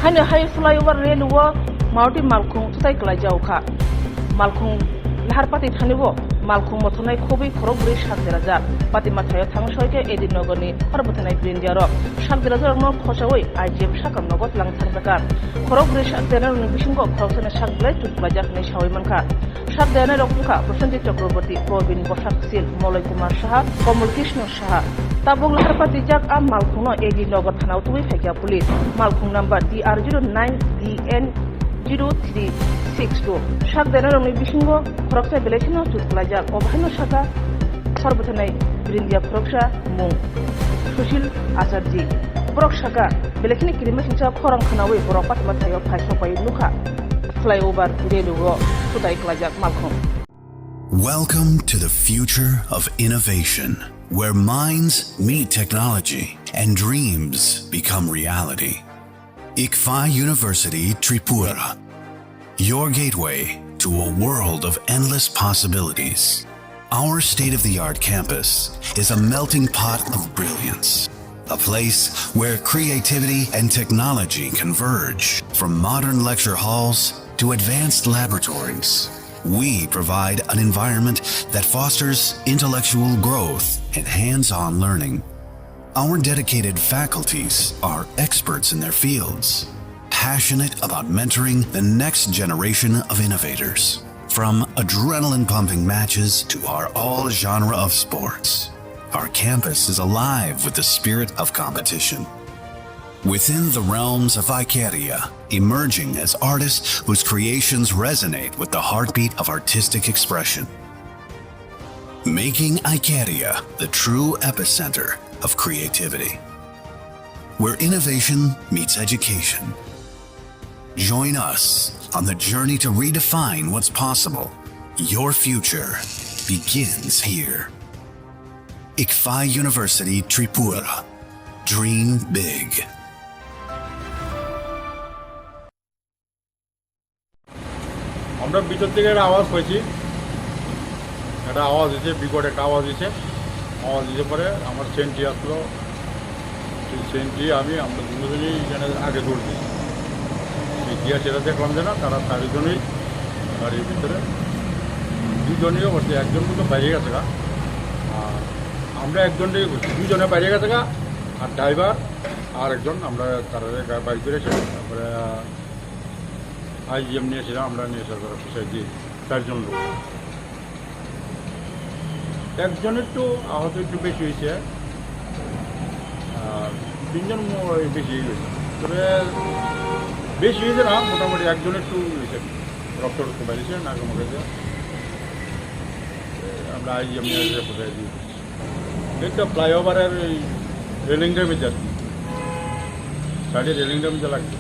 haino hai flyover rail wo mauti malkhung tutai klai jauka malkhung lahar pati thanibo malkhung mothonai khobi khorogbri sakderajar pati mathayo thangsoike edin nogoni parbatanai brindiaro sakderajar no khosawoi IGF sakam nogot langtharbakan khorogbri sakdenar ni bisingo khosane sakblai tutbajak ni sawai manka sakdenar rokpuka Prosenjit Chakraborty Probin Bosak Sil Molay Kumar Saha Komol Krishna Saha tabung lahar pati jak am malkhung no edin nogot thanau tui phekya police malkhung number DR09DN 0362 sakdenar ni bisingo khoroksa belechino tutbajak obhaino saka sorbatanai brindia khoroksa mung Sushil Acharji borok saka belechini kirimasicha khorang khanawi borok patma thayo phaisno pai lukha flyover railway tutai klajak malkhung. Welcome to the future of innovation, where minds meet technology and dreams become reality. ICFA University Tripura, your gateway to a world of endless possibilities. Our state-of-the-art campus is a melting pot of brilliance, a place where creativity and technology converge. From modern lecture halls to advanced laboratories, we provide an environment that fosters intellectual growth and hands-on learning. Our dedicated faculties are experts in their fields, passionate about mentoring the next generation of innovators. From adrenaline-pumping matches to our all-genre of sports, our campus is alive with the spirit of competition. Within the realms of Ikeria, emerging as artists whose creations resonate with the heartbeat of artistic expression. Making Ikeria the true epicenter of creativity, where innovation meets education. Join us on the journey to redefine what's possible. Your future begins here. ICFA University Tripura. Dream big. আমরা ভিতর থেকে একটা আওয়াজ পাইছি, একটা আওয়াজ দিয়েছে, বিকট একটা আওয়াজ দিয়েছে পরে আমার সেন্ট্রি আসলো, সেই সেন্ট্রি আমরা দুজনেই এখানে আগে দৌড় দিই গিয়া সেটা দেখলাম যে না তারা চারিজনই গাড়ির ভিতরে, দুজনেই বসে, একজন কিন্তু বাইরে গেছে গা, আর আমরা একজনই বসছি, দুজনে বাইরে গেছে গা, আর ড্রাইভার আর একজন আমরা তারা বাইক করেছি, তারপরে IGM নিয়ে এসেছিলাম, আমরা নিয়ে এসে পোষাই দিই 4 জন লোক। একজন একটু আহত একটু বেশি হয়েছে, আর 3 জন বেশি হয়েছে, তবে বেশি হয়েছে না, মোটামুটি একজন একটু হয়েছে, রক্ত বাইরেছে নাকে মুখে দিয়ে, আমরা IGM নিয়ে এসে পোষাই দিই। একটা ফ্লাইওভারের এই রেলিংটার মধ্যে আর কি, সাইডে রেলিংটার মধ্যে লাগছে।